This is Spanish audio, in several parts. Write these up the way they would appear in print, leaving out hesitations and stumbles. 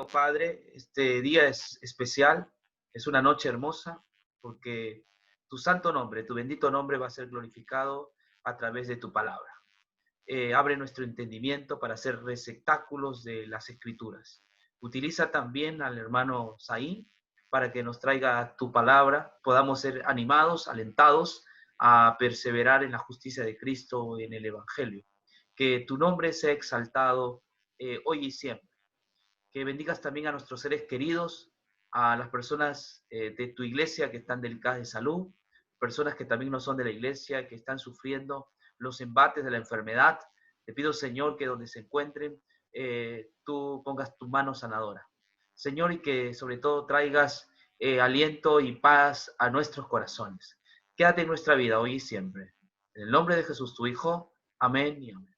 Padre, este día es especial, es una noche hermosa, porque tu santo nombre, tu bendito nombre va a ser glorificado a través de tu palabra. Abre nuestro entendimiento para ser receptáculos de las escrituras. Utiliza también al hermano Saín para que nos traiga tu palabra, podamos ser animados, alentados a perseverar en la justicia de Cristo y en el Evangelio. Que tu nombre sea exaltado hoy y siempre. Que bendigas también a nuestros seres queridos, a las personas de tu iglesia que están delicadas de salud, personas que también no son de la iglesia, que están sufriendo los embates de la enfermedad. Te pido, Señor, que donde se encuentren, tú pongas tu mano sanadora. Señor, y que sobre todo traigas aliento y paz a nuestros corazones. Quédate en nuestra vida hoy y siempre. En el nombre de Jesús, tu Hijo. Amén y amén.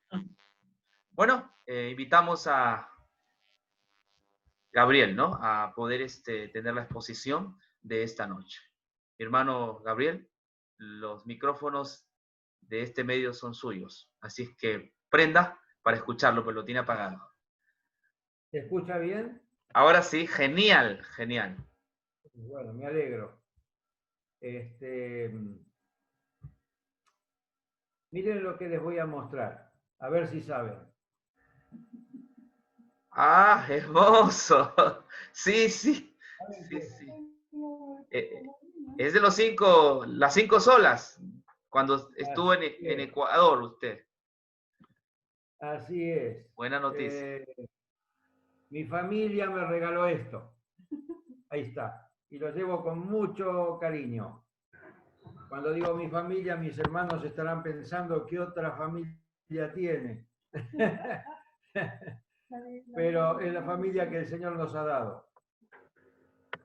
Bueno, invitamos a Gabriel, ¿no? A poder tener la exposición de esta noche. Mi hermano Gabriel, los micrófonos de este medio son suyos, así es que prenda para escucharlo, pero lo tiene apagado. ¿Se escucha bien? Ahora sí, genial, genial. Bueno, me alegro. Miren lo que les voy a mostrar, a ver si saben. ¡Ah, hermoso! Sí, sí, sí, sí. Es de las 5 solas, cuando estuvo en Ecuador usted. Así es. Buena noticia. Mi familia me regaló esto. Ahí está. Y lo llevo con mucho cariño. Cuando digo mi familia, mis hermanos estarán pensando qué otra familia tiene. Pero es la familia que el Señor nos ha dado.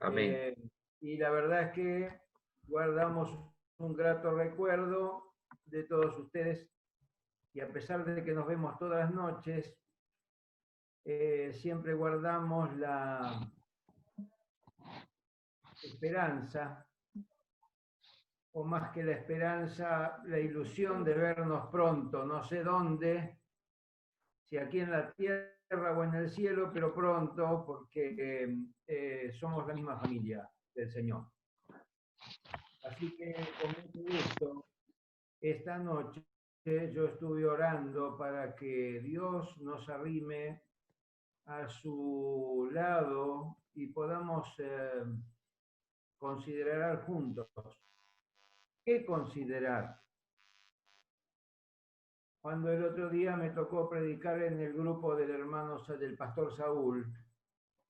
Amén. Y la verdad es que guardamos un grato recuerdo de todos ustedes. Y a pesar de que nos vemos todas las noches, siempre guardamos la esperanza, o más que la esperanza, la ilusión de vernos pronto, no sé dónde, si aquí en la tierra o en el cielo, pero pronto, porque somos la misma familia del Señor. Así que con mucho gusto, esta noche yo estuve orando para que Dios nos arrime a su lado y podamos considerar juntos. ¿Qué considerar? Cuando el otro día me tocó predicar en el grupo del hermano del pastor Saúl,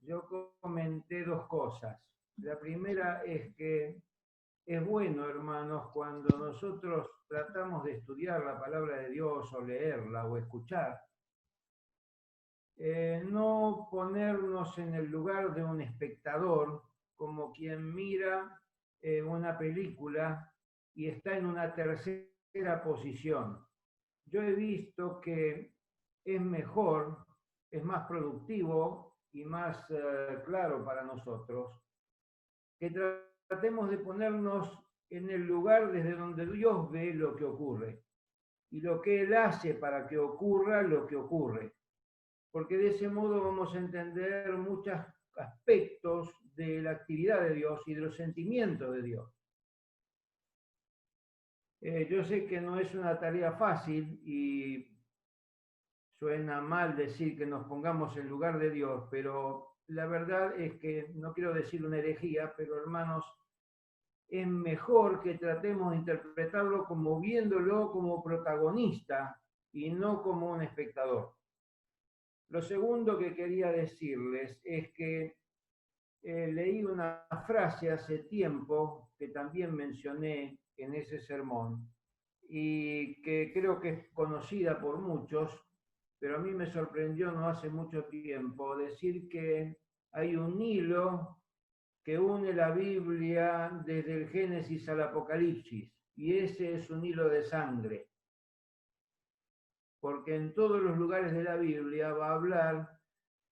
yo comenté dos cosas. La primera es que es bueno, hermanos, cuando nosotros tratamos de estudiar la palabra de Dios o leerla o escuchar, no ponernos en el lugar de un espectador como quien mira una película y está en una tercera posición. Yo he visto que es mejor, es más productivo y más claro para nosotros que tratemos de ponernos en el lugar desde donde Dios ve lo que ocurre y lo que Él hace para que ocurra lo que ocurre. Porque de ese modo vamos a entender muchos aspectos de la actividad de Dios y de los sentimientos de Dios. Yo sé que no es una tarea fácil y suena mal decir que nos pongamos en lugar de Dios, pero la verdad es que, no quiero decir una herejía, pero hermanos, es mejor que tratemos de interpretarlo como viéndolo como protagonista y no como un espectador. Lo segundo que quería decirles es que leí una frase hace tiempo que también mencioné en ese sermón y que creo que es conocida por muchos, pero a mí me sorprendió no hace mucho tiempo decir que hay un hilo que une la Biblia desde el Génesis al Apocalipsis, y ese es un hilo de sangre, porque en todos los lugares de la Biblia va a hablar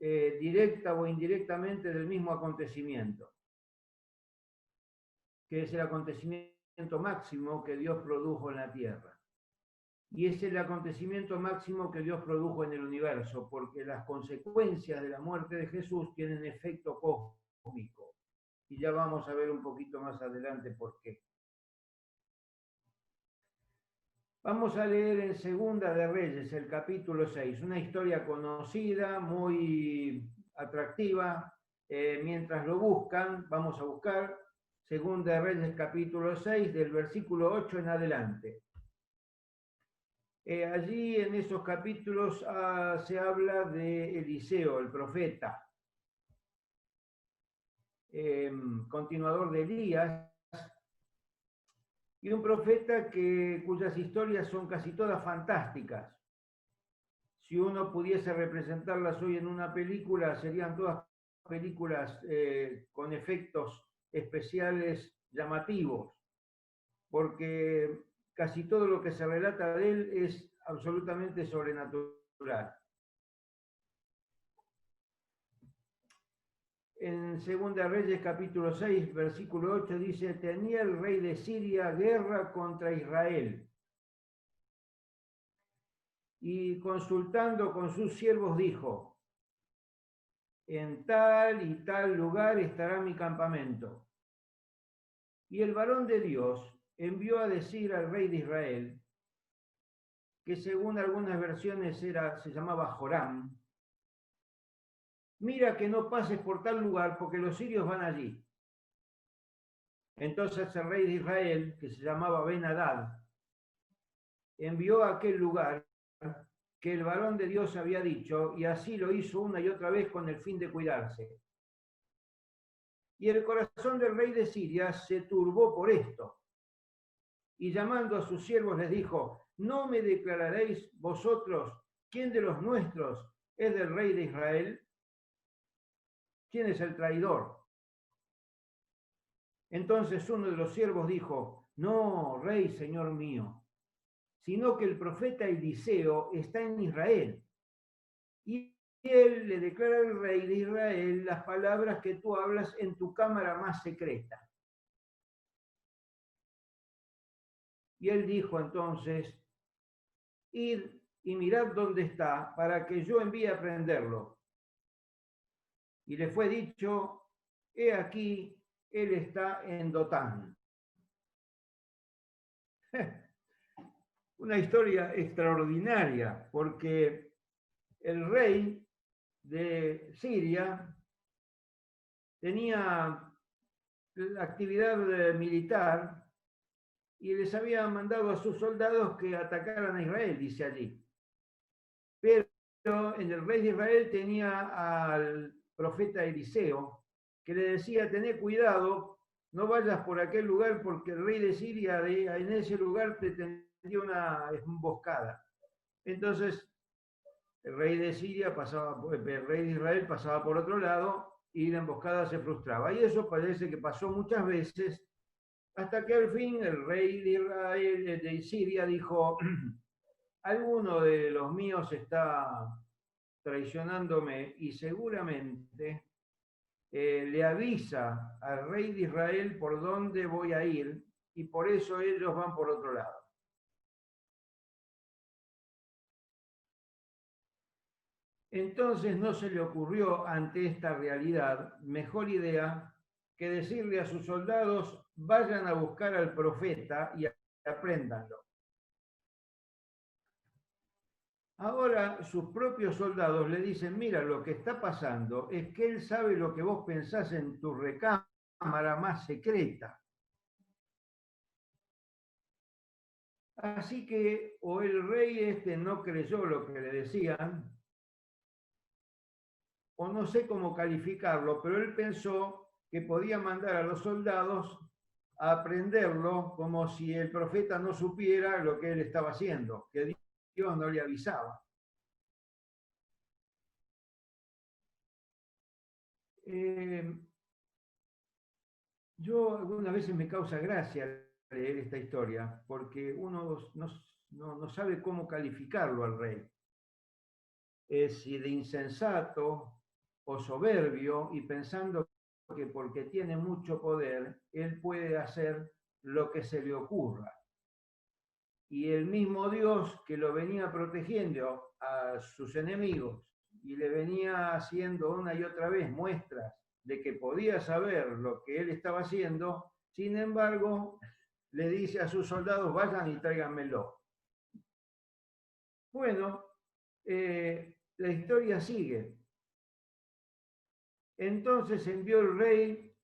directa o indirectamente del mismo acontecimiento, que es el acontecimiento máximo que Dios produjo en la tierra. y es el acontecimiento máximo que Dios produjo en el universo, porque las consecuencias de la muerte de Jesús tienen efecto cósmico. Y ya vamos a ver un poquito más adelante por qué. Vamos a leer en Segunda de Reyes, el capítulo 6, una historia conocida, muy atractiva. Mientras lo buscan, vamos a buscar Segunda de Reyes, capítulo 6, del versículo 8 en adelante. Allí en esos capítulos se habla de Eliseo, el profeta, continuador de Elías, y un profeta cuyas historias son casi todas fantásticas. Si uno pudiese representarlas hoy en una película, serían todas películas con efectos especiales llamativos, porque casi todo lo que se relata de él es absolutamente sobrenatural. En Segunda Reyes capítulo 6, versículo 8 dice, tenía el rey de Siria guerra contra Israel. Y consultando con sus siervos dijo, en tal y tal lugar estará mi campamento. Y el varón de Dios envió a decir al rey de Israel, que según algunas versiones se llamaba Joram, mira que no pases por tal lugar porque los sirios van allí. Entonces el rey de Israel, que se llamaba Ben-Hadad, envió a aquel lugar que el varón de Dios había dicho, y así lo hizo una y otra vez con el fin de cuidarse. Y el corazón del rey de Siria se turbó por esto, y llamando a sus siervos les dijo, ¿no me declararéis vosotros quién de los nuestros es del rey de Israel? ¿Quién es el traidor? Entonces uno de los siervos dijo, no, rey, señor mío, sino que el profeta Eliseo está en Israel. Y él le declara al rey de Israel las palabras que tú hablas en tu cámara más secreta. Y él dijo entonces, id y mirad dónde está, para que yo envíe a prenderlo. Y le fue dicho, he aquí, él está en Dotán. Una historia extraordinaria, porque el rey de Siria tenía la actividad militar y les había mandado a sus soldados que atacaran a Israel, dice allí. Pero en el rey de Israel tenía al profeta Eliseo, que le decía, tené cuidado, no vayas por aquel lugar porque el rey de Siria en ese lugar te tendría una emboscada. Entonces el rey de Siria el rey de Israel pasaba por otro lado y la emboscada se frustraba. Y eso parece que pasó muchas veces, hasta que al fin el rey de Israel, de Siria, dijo, alguno de los míos está traicionándome y seguramente le avisa al rey de Israel por dónde voy a ir y por eso ellos van por otro lado. Entonces no se le ocurrió ante esta realidad mejor idea que decirle a sus soldados, vayan a buscar al profeta y apréndanlo. Ahora sus propios soldados le dicen, mira, lo que está pasando es que él sabe lo que vos pensás en tu recámara más secreta. Así que o el rey no creyó lo que le decían, o no sé cómo calificarlo, pero él pensó que podía mandar a los soldados a aprenderlo como si el profeta no supiera lo que él estaba haciendo, que Dios no le avisaba. Yo algunas veces me causa gracia leer esta historia, porque uno no sabe cómo calificarlo al rey. Si de insensato o soberbio y pensando que porque tiene mucho poder, él puede hacer lo que se le ocurra. Y el mismo Dios que lo venía protegiendo a sus enemigos y le venía haciendo una y otra vez muestras de que podía saber lo que él estaba haciendo, sin embargo, le dice a sus soldados, vayan y tráiganmelo. Bueno, la historia sigue. Entonces envió el rey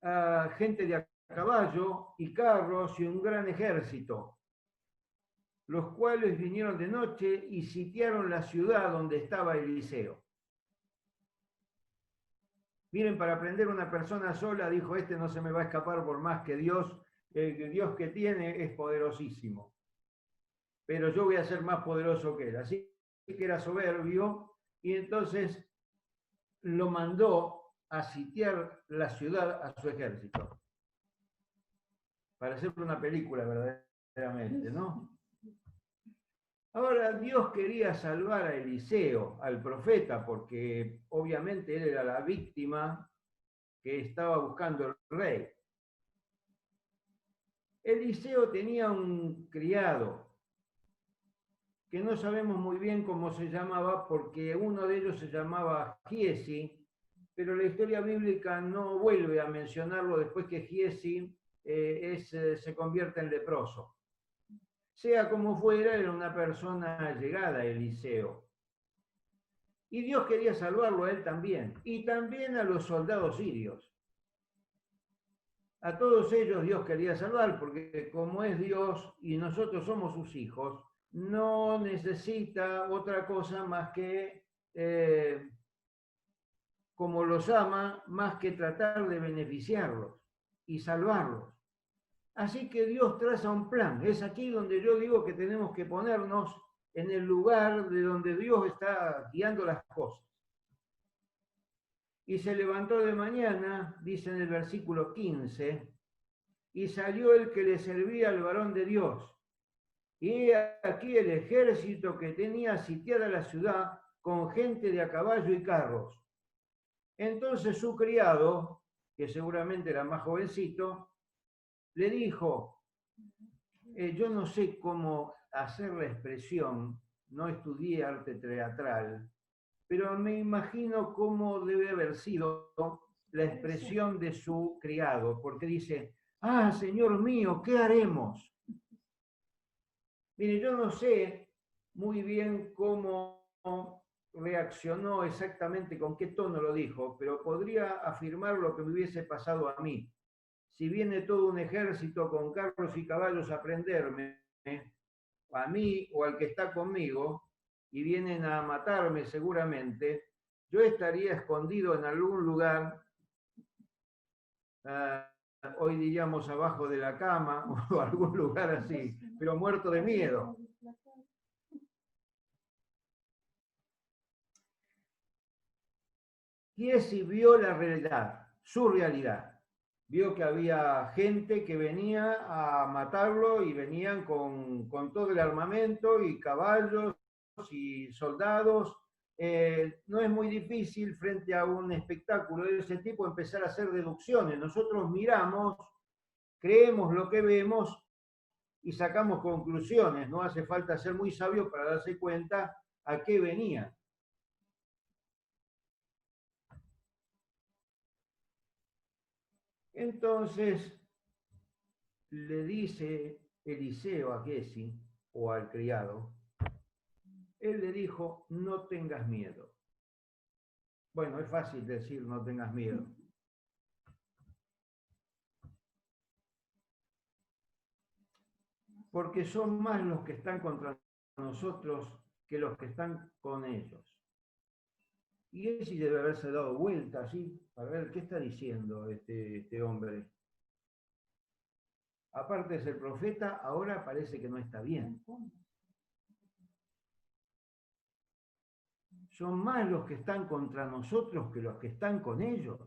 a gente de a caballo y carros y un gran ejército, los cuales vinieron de noche y sitiaron la ciudad donde estaba Eliseo. Miren, para prender una persona sola, dijo, este no se me va a escapar por más que Dios, el Dios que tiene es poderosísimo. Pero yo voy a ser más poderoso que él. Así que era soberbio y entonces lo mandó a sitiar la ciudad a su ejército. Para hacer una película verdaderamente, ¿no? Ahora, Dios quería salvar a Eliseo, al profeta, porque obviamente él era la víctima que estaba buscando el rey. Eliseo tenía un criado, que no sabemos muy bien cómo se llamaba, porque uno de ellos se llamaba Giesi, pero la historia bíblica no vuelve a mencionarlo después que Giesi se convierte en leproso. Sea como fuera, era una persona llegada a Eliseo. Y Dios quería salvarlo a él también, y también a los soldados sirios. A todos ellos Dios quería salvar, porque como es Dios y nosotros somos sus hijos, no necesita otra cosa más que, como los ama, más que tratar de beneficiarlos y salvarlos. Así que Dios traza un plan. Es aquí donde yo digo que tenemos que ponernos en el lugar de donde Dios está guiando las cosas. Y se levantó de mañana, dice en el versículo 15, y salió el que le servía al varón de Dios. Y aquí el ejército que tenía sitiada la ciudad con gente de a caballo y carros. Entonces su criado, que seguramente era más jovencito, le dijo, yo no sé cómo hacer la expresión, no estudié arte teatral, pero me imagino cómo debe haber sido la expresión de su criado, porque dice, ah, Señor mío, ¿qué haremos? Mire, yo no sé muy bien cómo reaccionó exactamente, con qué tono lo dijo, pero podría afirmar lo que me hubiese pasado a mí. Si viene todo un ejército con carros y caballos a prenderme, a mí o al que está conmigo, y vienen a matarme seguramente, yo estaría escondido en algún lugar, hoy diríamos abajo de la cama o algún lugar así, pero muerto de miedo. Giesi vio la realidad, su realidad. Vio que había gente que venía a matarlo y venían con todo el armamento y caballos y soldados. No es muy difícil frente a un espectáculo de ese tipo empezar a hacer deducciones. Nosotros miramos, creemos lo que vemos y sacamos conclusiones. No hace falta ser muy sabio para darse cuenta a qué venía. Entonces le dice Eliseo a Giesi, o al criado, él le dijo, no tengas miedo. Bueno, es fácil decir no tengas miedo. Porque son más los que están contra nosotros que los que están con ellos. Y Giesi debe haberse dado vuelta así, para ver qué está diciendo este hombre. Aparte de ser profeta, ahora parece que no está bien. Son más los que están contra nosotros que los que están con ellos.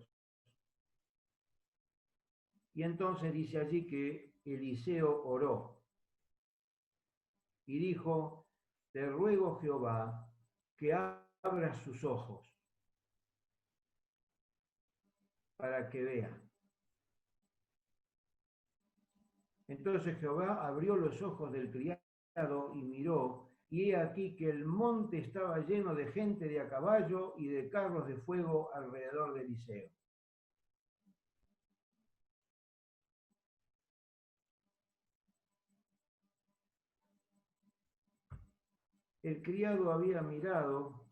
Y entonces dice allí que Eliseo oró y dijo, te ruego Jehová que abra sus ojos para que vea. Entonces Jehová abrió los ojos del criado y miró, y he aquí que el monte estaba lleno de gente de a caballo y de carros de fuego alrededor de Eliseo. El criado había mirado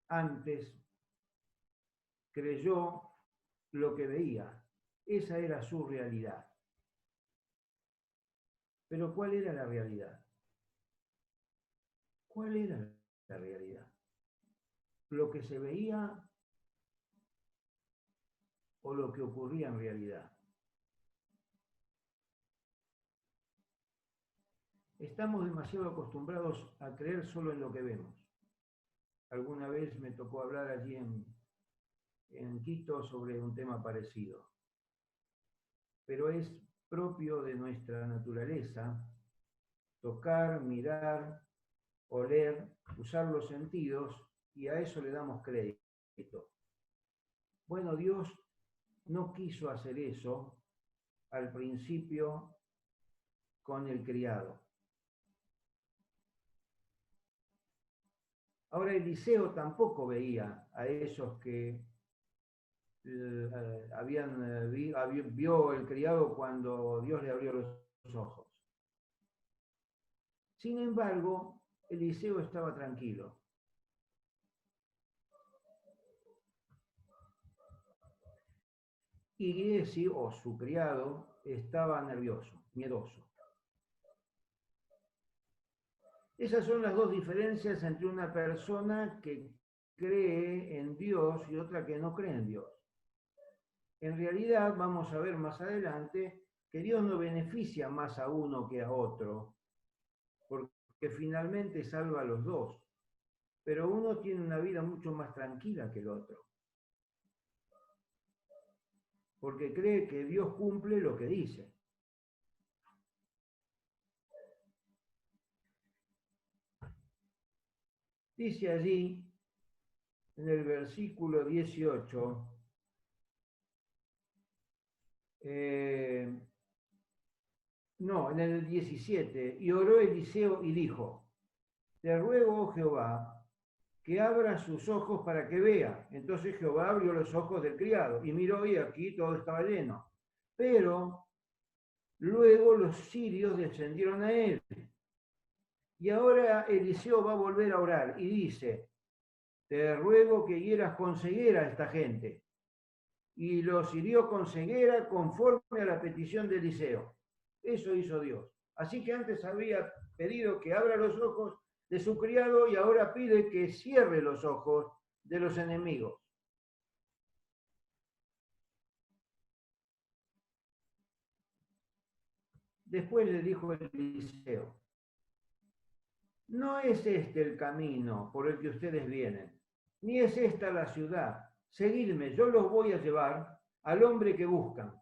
antes, creyó lo que veía. Esa era su realidad. Pero ¿cuál era la realidad? ¿Cuál era la realidad? ¿Lo que se veía o lo que ocurría en realidad? Estamos demasiado acostumbrados a creer solo en lo que vemos. Alguna vez me tocó hablar allí en Quito sobre un tema parecido. Pero es propio de nuestra naturaleza tocar, mirar, oler, usar los sentidos, y a eso le damos crédito. Bueno, Dios no quiso hacer eso al principio con el criado. Ahora Eliseo tampoco veía a esos que vio el criado cuando Dios le abrió los ojos. Sin embargo, Eliseo estaba tranquilo. Y Giesi, o su criado, estaba nervioso, miedoso. Esas son las dos diferencias entre una persona que cree en Dios y otra que no cree en Dios. En realidad, vamos a ver más adelante que Dios no beneficia más a uno que a otro, porque finalmente salva a los dos. Pero uno tiene una vida mucho más tranquila que el otro, porque cree que Dios cumple lo que dice. Dice allí, en el versículo 18, no, en el 17, y oró Eliseo y dijo, te ruego, oh Jehová, que abra sus ojos para que vea. Entonces Jehová abrió los ojos del criado y miró y aquí todo estaba lleno. Pero luego los sirios descendieron a él. Y ahora Eliseo va a volver a orar y dice, te ruego que hieras con ceguera a esta gente. Y los hirió con ceguera conforme a la petición de Eliseo. Eso hizo Dios. Así que antes había pedido que abra los ojos de su criado y ahora pide que cierre los ojos de los enemigos. Después le dijo Eliseo, no es este el camino por el que ustedes vienen, ni es esta la ciudad. Seguidme, yo los voy a llevar al hombre que buscan.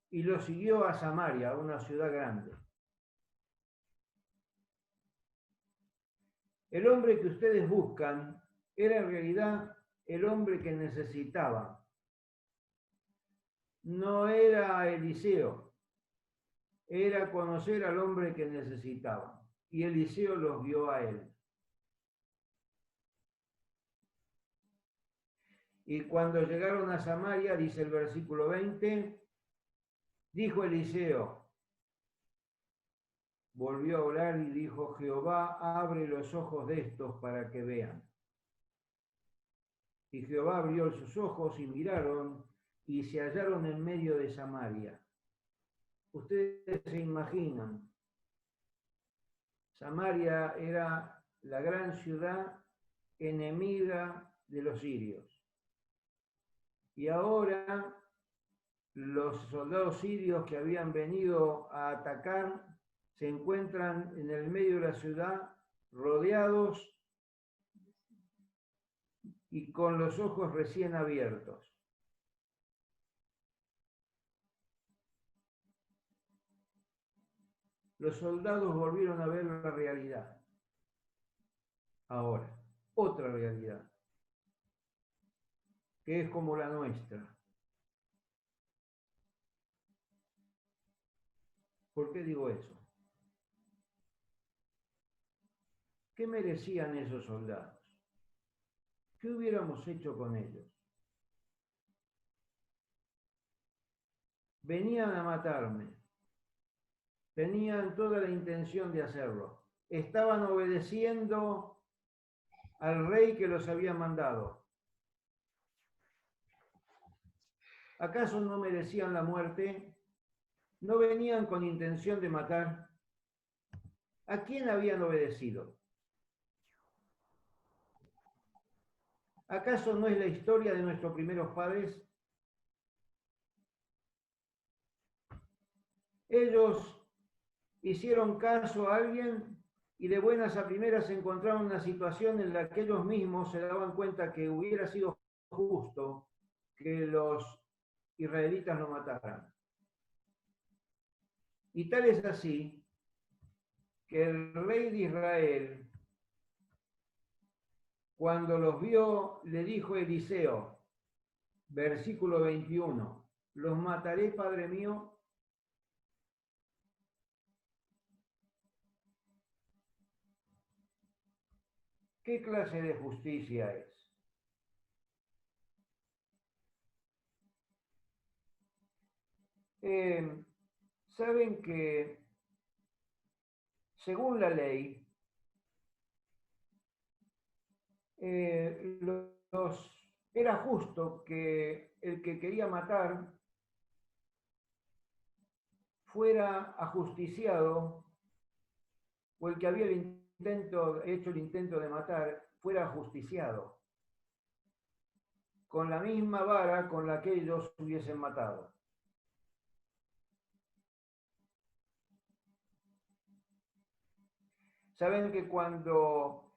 Y lo siguió a Samaria, una ciudad grande. El hombre que ustedes buscan era en realidad el hombre que necesitaban. No era Eliseo, era conocer al hombre que necesitaban. Y Eliseo los vio a él. Y cuando llegaron a Samaria, dice el versículo 20, dijo Eliseo, volvió a orar y dijo, Jehová, abre los ojos de estos para que vean. Y Jehová abrió sus ojos y miraron y se hallaron en medio de Samaria. Ustedes se imaginan, Samaria era la gran ciudad enemiga de los sirios. Y ahora los soldados sirios que habían venido a atacar se encuentran en el medio de la ciudad rodeados y con los ojos recién abiertos. Los soldados volvieron a ver la realidad. Ahora, otra realidad, que es como la nuestra. ¿Por qué digo eso? ¿Qué merecían esos soldados? ¿Qué hubiéramos hecho con ellos? Venían a matarme. Tenían toda la intención de hacerlo. Estaban obedeciendo al rey que los había mandado. ¿Acaso no merecían la muerte? ¿No venían con intención de matar? ¿A quién habían obedecido? ¿Acaso no es la historia de nuestros primeros padres? Ellos hicieron caso a alguien y de buenas a primeras se encontraron en una situación en la que ellos mismos se daban cuenta que hubiera sido justo que los israelitas lo mataran. Y tal es así que el rey de Israel, cuando los vio, le dijo a Eliseo, versículo 21, ¿los mataré, Padre mío? ¿Qué clase de justicia es? Saben que, según la ley, era justo que el que quería matar fuera ajusticiado, o el que había hecho el intento de matar fuera ajusticiado, con la misma vara con la que ellos hubiesen matado. Saben que cuando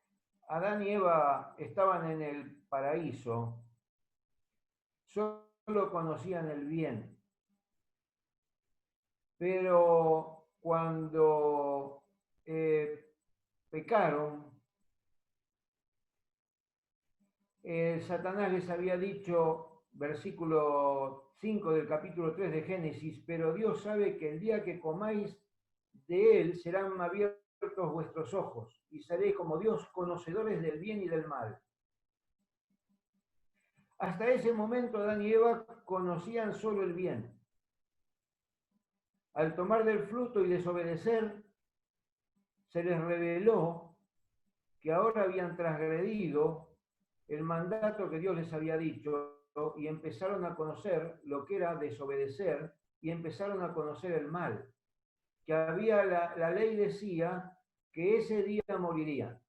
Adán y Eva estaban en el paraíso, solo conocían el bien. Pero cuando pecaron, Satanás les había dicho, versículo 5 del capítulo 3 de Génesis, pero Dios sabe que el día que comáis de él serán abiertos vuestros ojos y seréis como Dios, conocedores del bien y del mal. Hasta ese momento Adán y Eva conocían solo el bien. Al tomar del fruto y desobedecer, se les reveló que ahora habían transgredido el mandato que Dios les había dicho y empezaron a conocer lo que era desobedecer y empezaron a conocer el mal. Que había la ley decía que ese día morirían.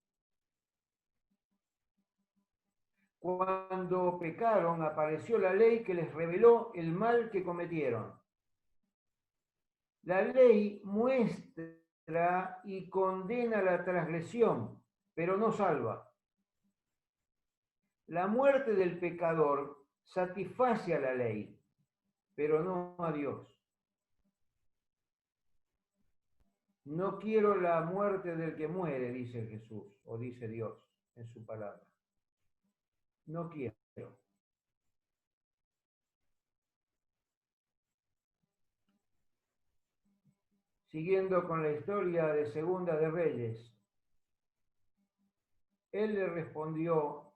Cuando pecaron, apareció la ley que les reveló el mal que cometieron. La ley muestra y condena la transgresión, pero no salva. La muerte del pecador satisface a la ley, pero no a Dios. No quiero la muerte del que muere, dice Jesús, o dice Dios en su palabra. No quiero. Siguiendo con la historia de Segunda de Reyes, él le respondió,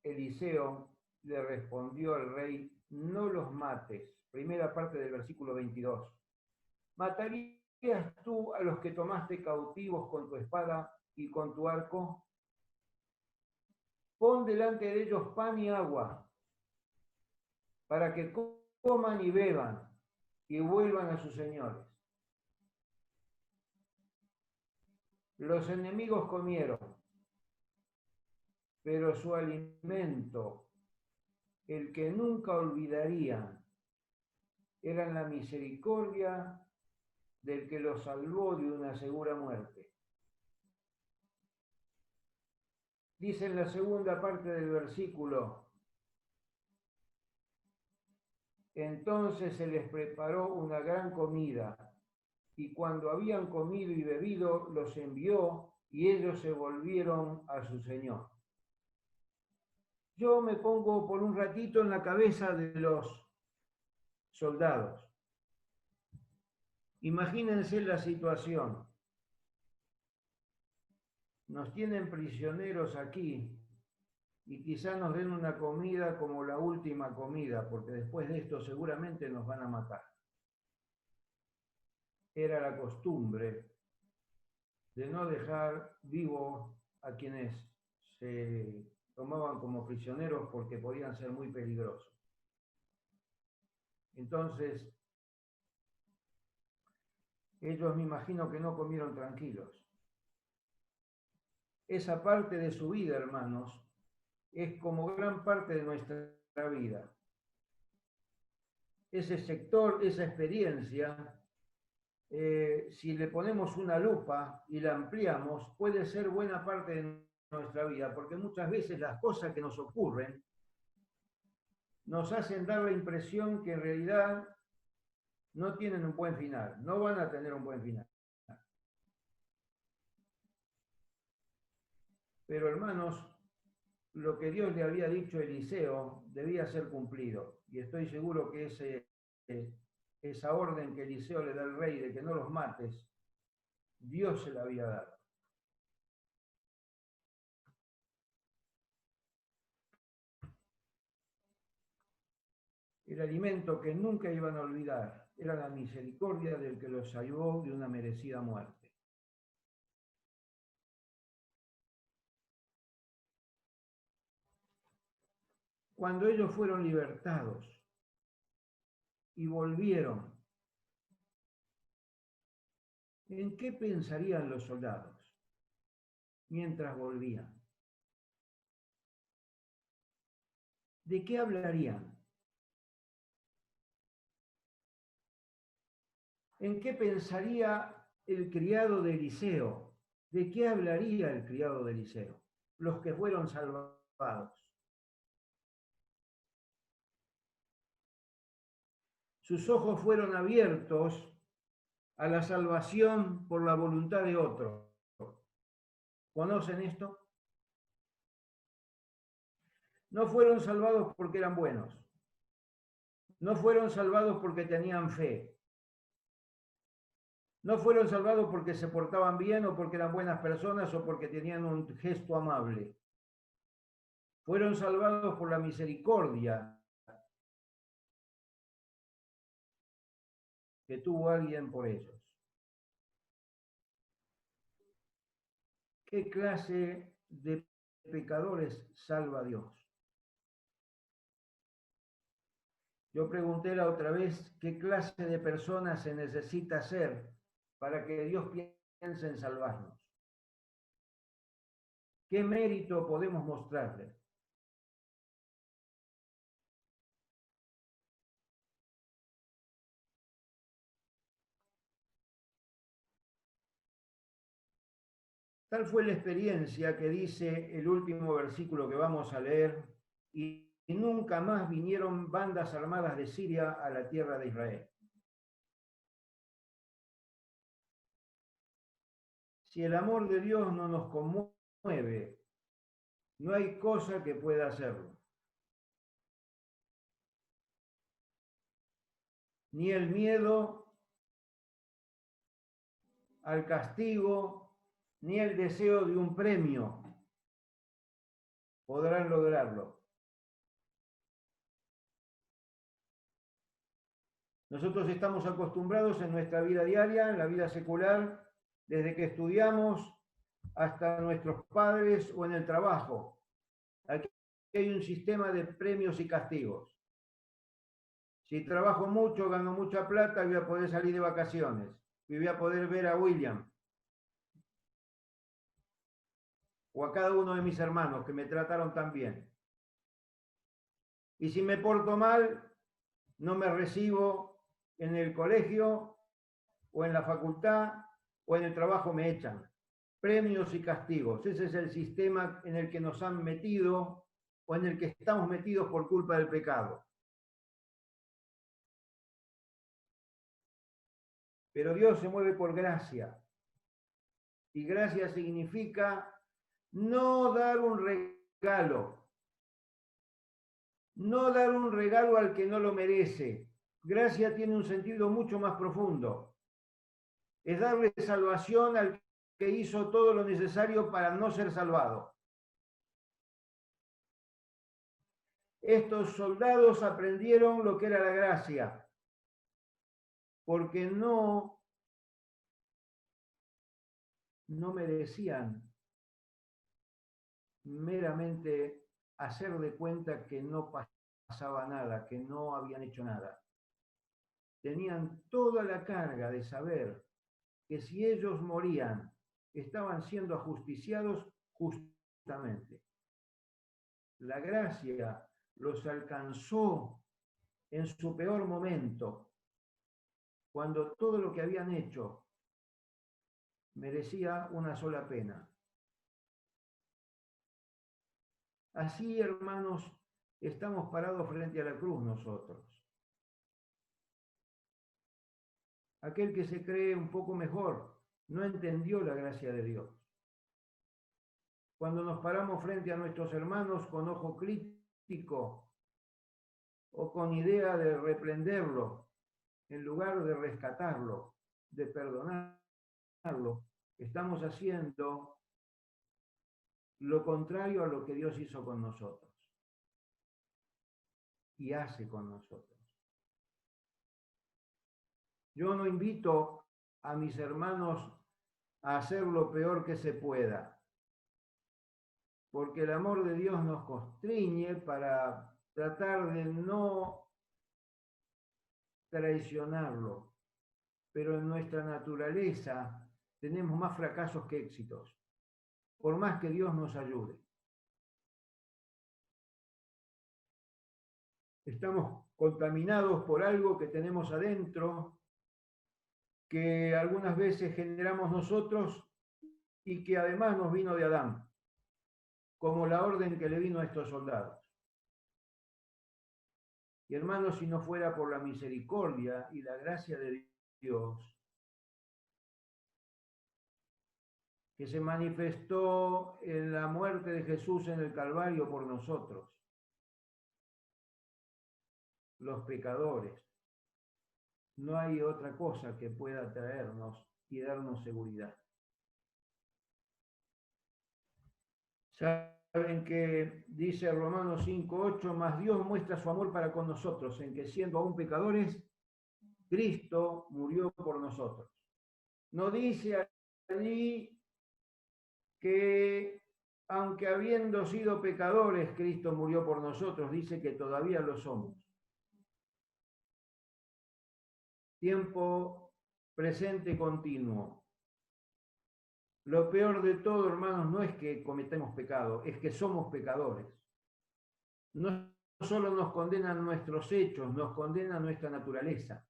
Eliseo le respondió al rey, no los mates. Primera parte del versículo 22. ¿Matarías tú a los que tomaste cautivos con tu espada y con tu arco? Pon delante de ellos pan y agua, para que coman y beban y vuelvan a sus señores. Los enemigos comieron, pero su alimento, el que nunca olvidarían, era la misericordia del que los salvó de una segura muerte. Dice en la segunda parte del versículo, entonces se les preparó una gran comida, y cuando habían comido y bebido, los envió, y ellos se volvieron a su señor. Yo me pongo por un ratito en la cabeza de los soldados Imagínense la situación. Nos tienen prisioneros aquí y quizá nos den una comida como la última comida, porque después de esto seguramente nos van a matar. Era la costumbre de no dejar vivos a quienes se tomaban como prisioneros porque podían ser muy peligrosos. Entonces, ellos me imagino que no comieron tranquilos. Esa parte de su vida, hermanos, es como gran parte de nuestra vida. Ese sector, esa experiencia, si le ponemos una lupa y la ampliamos, puede ser buena parte de nuestra vida, porque muchas veces las cosas que nos ocurren nos hacen dar la impresión que en realidad no tienen un buen final, no van a tener un buen final. Pero hermanos, lo que Dios le había dicho a Eliseo debía ser cumplido. Y estoy seguro que esa orden que Eliseo le da al rey de que no los mates, Dios se la había dado. El alimento que nunca iban a olvidar era la misericordia del que los salvó de una merecida muerte. Cuando ellos fueron libertados y volvieron, ¿en qué pensarían los soldados mientras volvían? ¿De qué hablarían? ¿En qué pensaría el criado de Eliseo? ¿De qué hablaría el criado de Eliseo? Los que fueron salvados. Sus ojos fueron abiertos a la salvación por la voluntad de otro. ¿Conocen esto? No fueron salvados porque eran buenos. No fueron salvados porque tenían fe. No fueron salvados porque se portaban bien o porque eran buenas personas o porque tenían un gesto amable. Fueron salvados por la misericordia que tuvo alguien por ellos. ¿Qué clase de pecadores salva Dios? Yo pregunté la otra vez qué clase de persona se necesita ser para que Dios piense en salvarnos. ¿Qué mérito podemos mostrarle? Tal fue la experiencia que dice el último versículo que vamos a leer, y nunca más vinieron bandas armadas de Siria a la tierra de Israel. Si el amor de Dios no nos conmueve, no hay cosa que pueda hacerlo. Ni el miedo al castigo, ni el deseo de un premio podrán lograrlo. Nosotros estamos acostumbrados en nuestra vida diaria, en la vida secular, desde que estudiamos hasta nuestros padres o en el trabajo. Aquí hay un sistema de premios y castigos. Si trabajo mucho, gano mucha plata, voy a poder salir de vacaciones y voy a poder ver a William o a cada uno de mis hermanos que me trataron tan bien. Y si me porto mal, no me recibo en el colegio o en la facultad o en el trabajo, me echan. Premios y castigos. Ese es el sistema en el que nos han metido o en el que estamos metidos por culpa del pecado. Pero Dios se mueve por gracia. Y gracia significa no dar un regalo. No dar un regalo al que no lo merece. Gracia tiene un sentido mucho más profundo. es darle salvación al que hizo todo lo necesario para no ser salvado. Estos soldados aprendieron lo que era la gracia, porque no merecían meramente hacer de cuenta que no pasaba nada, que no habían hecho nada. Tenían toda la carga de saber que si ellos morían, estaban siendo ajusticiados justamente. La gracia los alcanzó en su peor momento, cuando todo lo que habían hecho merecía una sola pena. Así, hermanos, estamos parados frente a la cruz nosotros. Aquel que se cree un poco mejor no entendió la gracia de Dios. Cuando nos paramos frente a nuestros hermanos con ojo crítico o con idea de reprenderlo, en lugar de rescatarlo, de perdonarlo, estamos haciendo lo contrario a lo que Dios hizo con nosotros y hace con nosotros. Yo no invito a mis hermanos a hacer lo peor que se pueda, porque el amor de Dios nos constriñe para tratar de no traicionarlo, pero en nuestra naturaleza tenemos más fracasos que éxitos, por más que Dios nos ayude. Estamos contaminados por algo que tenemos adentro, que algunas veces generamos nosotros y que además nos vino de Adán, como la orden que le vino a estos soldados. Y hermanos, si no fuera por la misericordia y la gracia de Dios, que se manifestó en la muerte de Jesús en el Calvario por nosotros, los pecadores, no hay otra cosa que pueda traernos y darnos seguridad. Saben que dice Romanos 5:8, más Dios muestra su amor para con nosotros, en que siendo aún pecadores, Cristo murió por nosotros. No dice allí que aunque habiendo sido pecadores, Cristo murió por nosotros, dice que todavía lo somos. Tiempo presente continuo. Lo peor de todo, hermanos, no es que cometemos pecado, es que somos pecadores. No solo nos condenan nuestros hechos, nos condena nuestra naturaleza,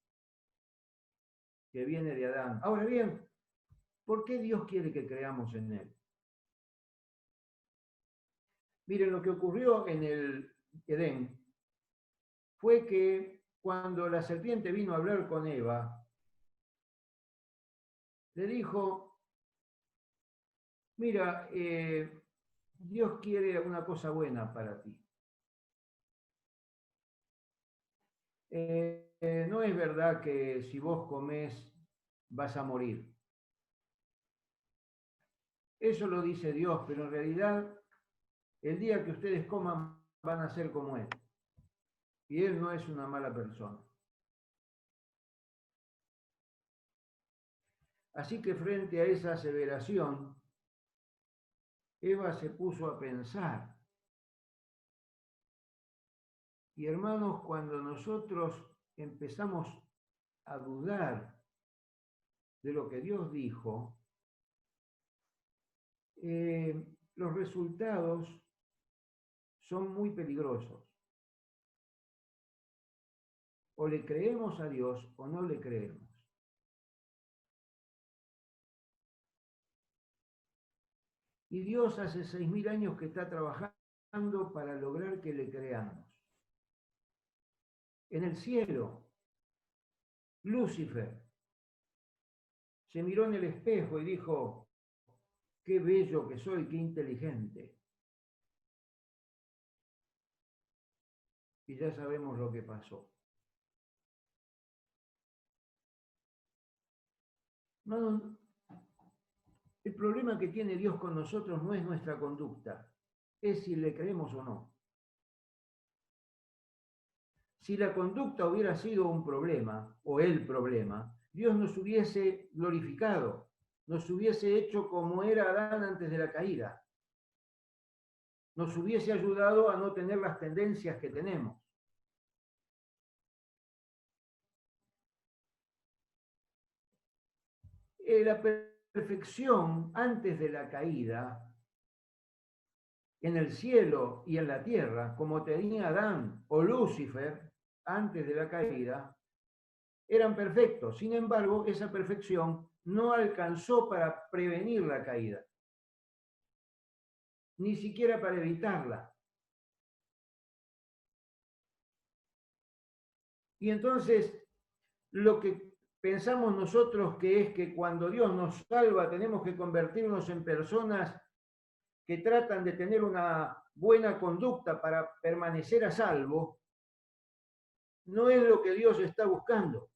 que viene de Adán. Ahora bien, ¿por qué Dios quiere que creamos en Él? Miren, lo que ocurrió en el Edén fue que cuando la serpiente vino a hablar con Eva, le dijo, mira, Dios quiere una cosa buena para ti. No es verdad que si vos comés vas a morir. Eso lo dice Dios, pero en realidad el día que ustedes coman van a ser como Él. Y Él no es una mala persona. Así que frente a esa aseveración, Eva se puso a pensar. Y hermanos, cuando nosotros empezamos a dudar de lo que Dios dijo, los resultados son muy peligrosos. O le creemos a Dios o no le creemos. Y Dios hace 6.000 años que está trabajando para lograr que le creamos. En el cielo, Lucifer se miró en el espejo y dijo, qué bello que soy, qué inteligente. Y ya sabemos lo que pasó. No, el problema que tiene Dios con nosotros no es nuestra conducta, es si le creemos o no. Si la conducta hubiera sido un problema, o el problema, Dios nos hubiese glorificado, nos hubiese hecho como era Adán antes de la caída, nos hubiese ayudado a no tener las tendencias que tenemos. La perfección antes de la caída, en el cielo y en la tierra, como tenía Adán o Lucifer antes de la caída, eran perfectos. Sin embargo, esa perfección no alcanzó para prevenir la caída, ni siquiera para evitarla. Y entonces, lo que pensamos nosotros que es que cuando Dios nos salva tenemos que convertirnos en personas que tratan de tener una buena conducta para permanecer a salvo, no es lo que Dios está buscando.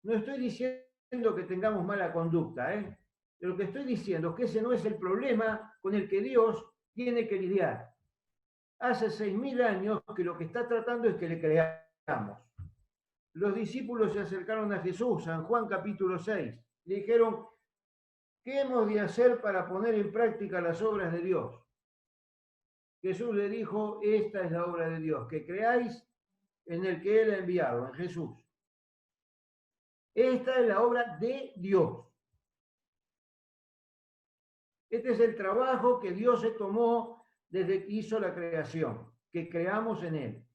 No estoy diciendo que tengamos mala conducta, ¿eh? Lo que estoy diciendo es que ese no es el problema con el que Dios tiene que lidiar. Hace 6.000 años que lo que está tratando es que le creamos. Los discípulos se acercaron a Jesús, San Juan capítulo 6. Le dijeron, ¿qué hemos de hacer para poner en práctica las obras de Dios? Jesús le dijo, esta es la obra de Dios, que creáis en el que Él ha enviado, en Jesús. Esta es la obra de Dios. Este es el trabajo que Dios se tomó desde que hizo la creación, que creamos en Él.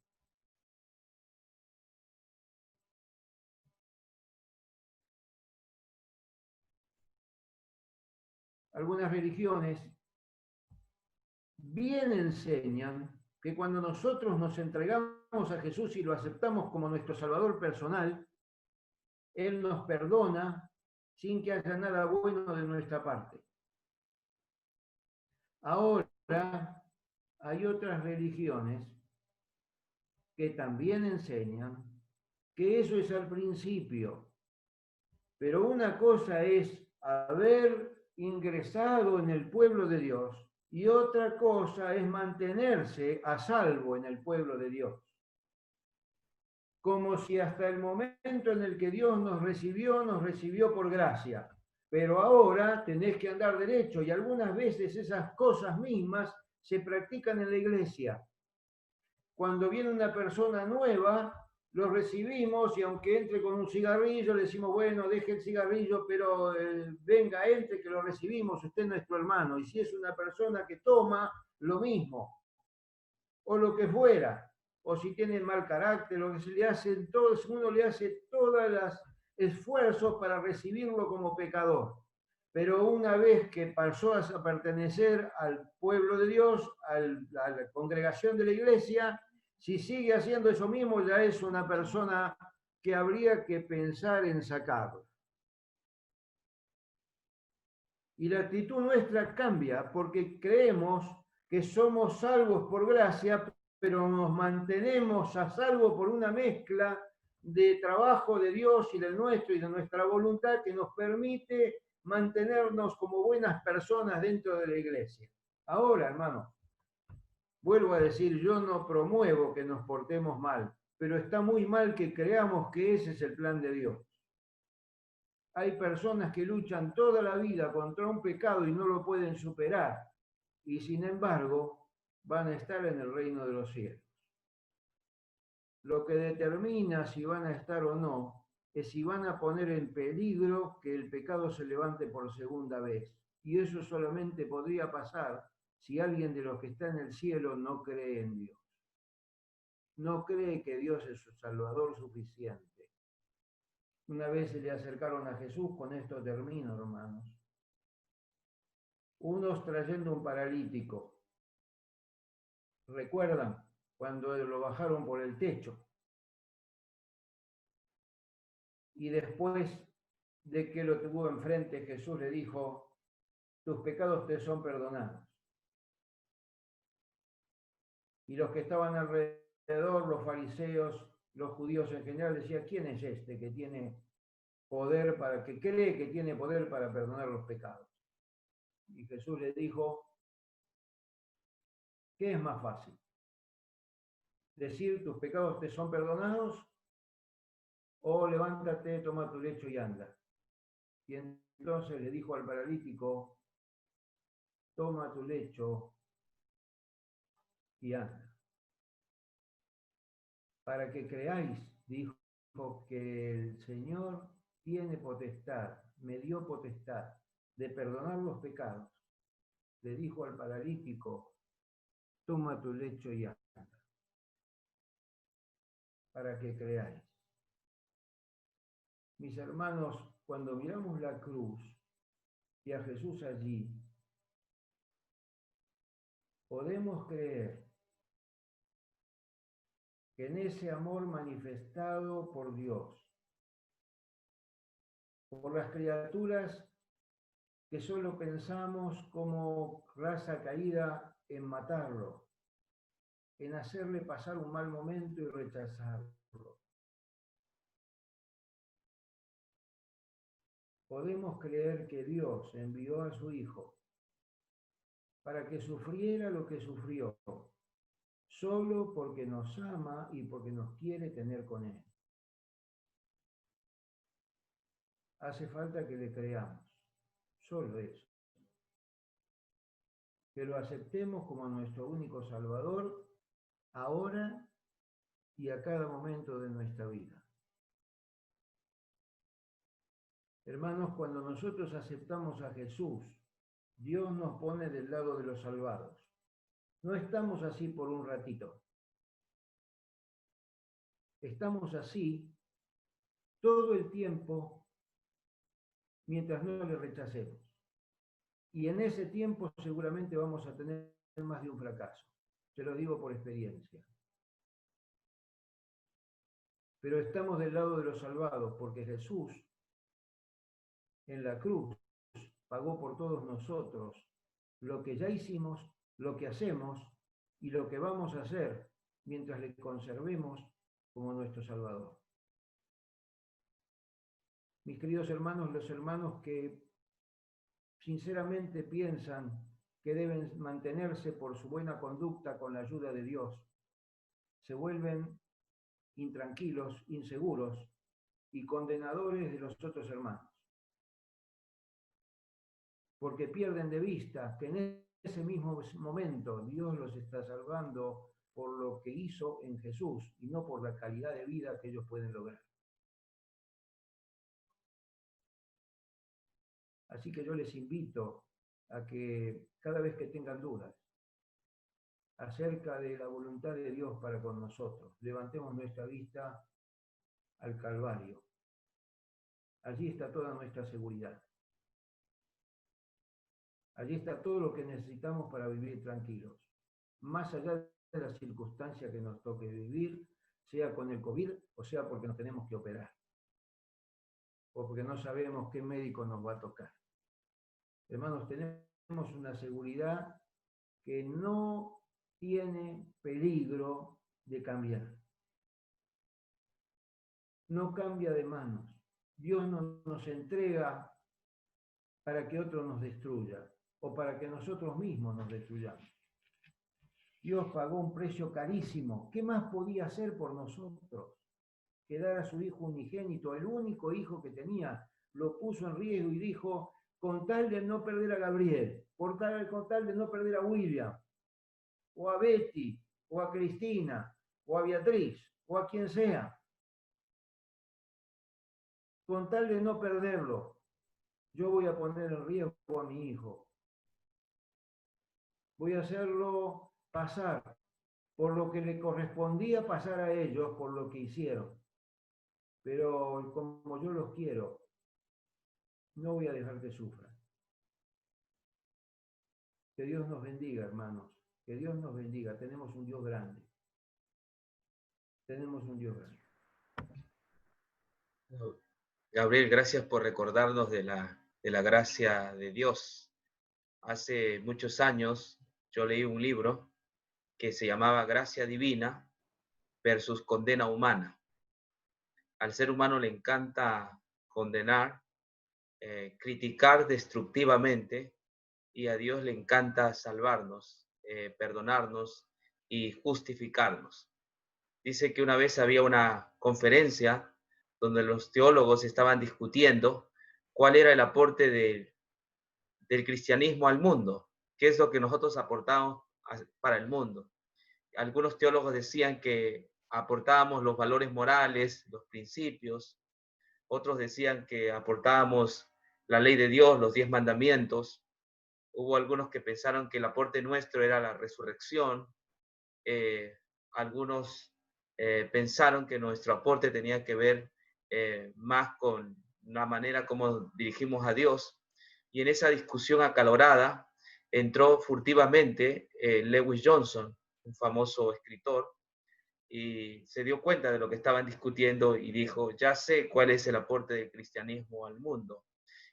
Algunas religiones bien enseñan que cuando nosotros nos entregamos a Jesús y lo aceptamos como nuestro Salvador personal, Él nos perdona sin que haya nada bueno de nuestra parte. Ahora, hay otras religiones que también enseñan que eso es al principio, pero una cosa es haber ingresado en el pueblo de Dios y otra cosa es mantenerse a salvo en el pueblo de Dios. Como si hasta el momento en el que Dios nos recibió por gracia. Pero ahora tenés que andar derecho y algunas veces esas cosas mismas se practican en la iglesia. Cuando viene una persona nueva, lo recibimos y aunque entre con un cigarrillo, le decimos, bueno, deje el cigarrillo, pero venga, entre que lo recibimos, usted es nuestro hermano. Y si es una persona que toma, lo mismo, o lo que fuera, o si tiene mal carácter, lo que se le hace, uno le hace todos los esfuerzos para recibirlo como pecador. Pero una vez que pasó a pertenecer al pueblo de Dios, a la congregación de la iglesia, si sigue haciendo eso mismo, ya es una persona que habría que pensar en sacarlo. Y la actitud nuestra cambia porque creemos que somos salvos por gracia, pero nos mantenemos a salvo por una mezcla de trabajo de Dios y del nuestro y de nuestra voluntad que nos permite mantenernos como buenas personas dentro de la iglesia. Ahora, hermano, vuelvo a decir, yo no promuevo que nos portemos mal, pero está muy mal que creamos que ese es el plan de Dios. Hay personas que luchan toda la vida contra un pecado y no lo pueden superar, y sin embargo van a estar en el reino de los cielos. Lo que determina si van a estar o no es si van a poner en peligro que el pecado se levante por segunda vez. Y eso solamente podría pasar si alguien de los que está en el cielo no cree en Dios. No cree que Dios es su Salvador suficiente. Una vez se le acercaron a Jesús, con esto termino, hermanos. Unos trayendo un paralítico. ¿Recuerdan cuando lo bajaron por el techo? Y después de que lo tuvo enfrente, Jesús le dijo, tus pecados te son perdonados. Y los que estaban alrededor, los fariseos, los judíos en general, decían, ¿quién es este que tiene poder que cree que tiene poder para perdonar los pecados. Y Jesús le dijo, ¿qué es más fácil? ¿Decir tus pecados te son perdonados? ¿O levántate, toma tu lecho y anda? Y entonces le dijo al paralítico, toma tu lecho y anda. Para que creáis, dijo, que el Señor tiene potestad, me dio potestad de perdonar los pecados. Le dijo al paralítico, toma tu lecho y anda. Para que creáis. Mis hermanos, cuando miramos la cruz y a Jesús allí, podemos creer que en ese amor manifestado por Dios, por las criaturas que solo pensamos como raza caída en matarlo, en hacerle pasar un mal momento y rechazarlo. Podemos creer que Dios envió a su Hijo para que sufriera lo que sufrió, solo porque nos ama y porque nos quiere tener con Él. Hace falta que le creamos, solo eso. Que lo aceptemos como nuestro único Salvador, ahora y a cada momento de nuestra vida. Hermanos, cuando nosotros aceptamos a Jesús, Dios nos pone del lado de los salvados. No estamos así por un ratito. Estamos así todo el tiempo mientras no le rechacemos. Y en ese tiempo seguramente vamos a tener más de un fracaso. Te lo digo por experiencia. Pero estamos del lado de los salvados porque Jesús en la cruz pagó por todos nosotros lo que ya hicimos, lo que hacemos y lo que vamos a hacer mientras le conservemos como nuestro Salvador. Mis queridos hermanos, los hermanos que sinceramente piensan que deben mantenerse por su buena conducta con la ayuda de Dios, se vuelven intranquilos, inseguros y condenadores de los otros hermanos. Porque pierden de vista que en ese mismo momento Dios los está salvando por lo que hizo en Jesús y no por la calidad de vida que ellos pueden lograr. Así que yo les invito a que cada vez que tengan dudas acerca de la voluntad de Dios para con nosotros, levantemos nuestra vista al Calvario. Allí está toda nuestra seguridad. Allí está todo lo que necesitamos para vivir tranquilos. Más allá de la circunstancia que nos toque vivir, sea con el COVID o sea porque nos tenemos que operar. O porque no sabemos qué médico nos va a tocar. Hermanos, tenemos una seguridad que no tiene peligro de cambiar. No cambia de manos. Dios no nos entrega para que otro nos destruya o para que nosotros mismos nos destruyamos. Dios pagó un precio carísimo. ¿Qué más podía hacer por nosotros? Que dar a su hijo unigénito, el único hijo que tenía, lo puso en riesgo y dijo, con tal de no perder a Gabriel, con tal de no perder a William, o a Betty, o a Cristina, o a Beatriz, o a quien sea, con tal de no perderlo, yo voy a poner en riesgo a mi hijo. Voy a hacerlo pasar por lo que le correspondía pasar a ellos, por lo que hicieron. Pero como yo los quiero, no voy a dejar que sufran. Que Dios nos bendiga, hermanos. Que Dios nos bendiga. Tenemos un Dios grande. Tenemos un Dios grande. Gabriel, gracias por recordarnos de la gracia de Dios. Hace muchos años yo leí un libro que se llamaba Gracia Divina versus Condena Humana. Al ser humano le encanta condenar, criticar destructivamente, y a Dios le encanta salvarnos, perdonarnos y justificarnos. Dice que una vez había una conferencia donde los teólogos estaban discutiendo cuál era el aporte del cristianismo al mundo, qué es lo que nosotros aportamos para el mundo. Algunos teólogos decían que aportábamos los valores morales, los principios, otros decían que aportábamos la ley de Dios, los 10 mandamientos. Hubo algunos que pensaron que el aporte nuestro era la resurrección. Algunos pensaron que nuestro aporte tenía que ver más con la manera como dirigimos a Dios. Y en esa discusión acalorada entró furtivamente Lewis Johnson, un famoso escritor, y se dio cuenta de lo que estaban discutiendo y dijo, ya sé cuál es el aporte del cristianismo al mundo.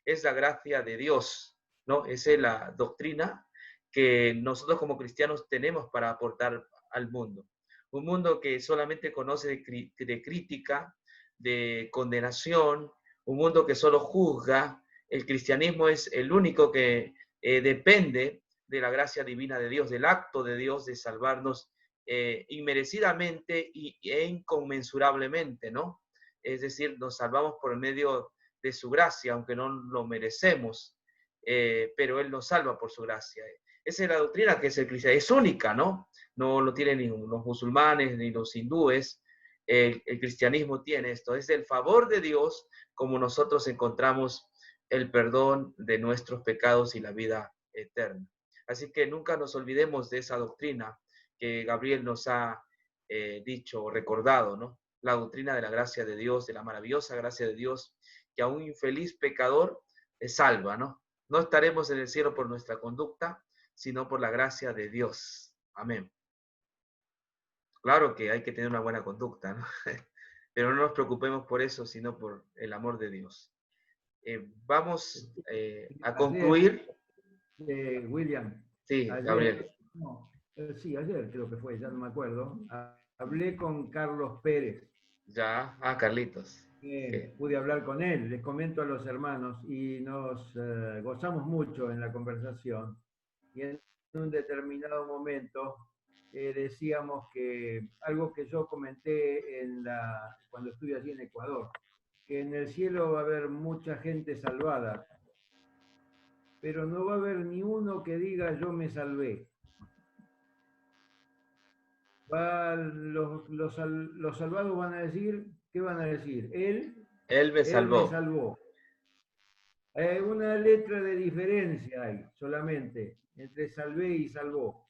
Es la gracia de Dios, ¿no? Esa es la doctrina que nosotros como cristianos tenemos para aportar al mundo. Un mundo que solamente conoce de crítica, de condenación, un mundo que solo juzga. El cristianismo es el único que depende de la gracia divina de Dios, del acto de Dios de salvarnos inmerecidamente e inconmensurablemente, ¿no? Es decir, nos salvamos por medio de su gracia, aunque no lo merecemos, pero Él nos salva por su gracia. Esa es la doctrina que es el cristianismo, es única, ¿no? No lo tienen ni los musulmanes ni los hindúes. El cristianismo tiene esto, es el favor de Dios como nosotros encontramos el perdón de nuestros pecados y la vida eterna. Así que nunca nos olvidemos de esa doctrina que Gabriel nos ha dicho o recordado, ¿no? La doctrina de la gracia de Dios, de la maravillosa gracia de Dios, que a un infeliz pecador salva, ¿no? No estaremos en el cielo por nuestra conducta, sino por la gracia de Dios. Amén. Claro que hay que tener una buena conducta, ¿no? Pero no nos preocupemos por eso, sino por el amor de Dios. Vamos a concluir. William, Sí, Gabriel. Ayer creo que fue, ya no me acuerdo. Hablé con Carlos Pérez. Ya, Carlitos. Pude hablar con él, les comento a los hermanos, y nos gozamos mucho en la conversación. Y en un determinado momento decíamos que algo que yo comenté cuando estuve allí en Ecuador, que en el cielo va a haber mucha gente salvada, pero no va a haber ni uno que diga yo me salvé. Los salvados van a decir, ¿qué van a decir? Él me salvó. Me salvó. Una letra de diferencia hay solamente entre salvé y salvó,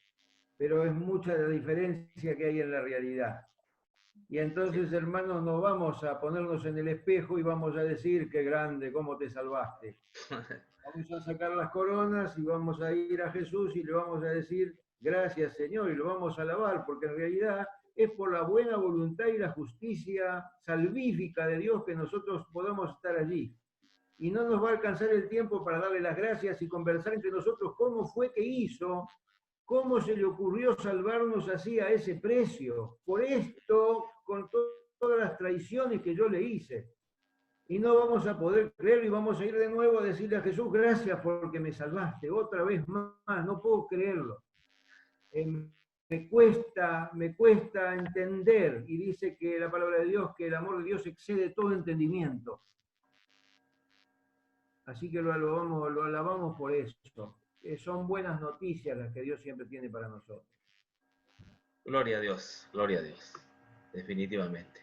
pero es mucha la diferencia que hay en la realidad. Y entonces, sí, hermanos, no vamos a ponernos en el espejo y vamos a decir qué grande, cómo te salvaste. Vamos a sacar las coronas y vamos a ir a Jesús y le vamos a decir gracias, Señor, y lo vamos a alabar, porque en realidad es por la buena voluntad y la justicia salvífica de Dios que nosotros podamos estar allí. Y no nos va a alcanzar el tiempo para darle las gracias y conversar entre nosotros cómo fue que hizo, cómo se le ocurrió salvarnos así a ese precio, por esto, con todas las traiciones que yo le hice. Y no vamos a poder creerlo y vamos a ir de nuevo a decirle a Jesús, gracias porque me salvaste, otra vez más, no puedo creerlo. Me cuesta entender, y dice que la palabra de Dios, que el amor de Dios excede todo entendimiento. Así que lo alabamos por eso. Son buenas noticias las que Dios siempre tiene para nosotros. Gloria a Dios, definitivamente.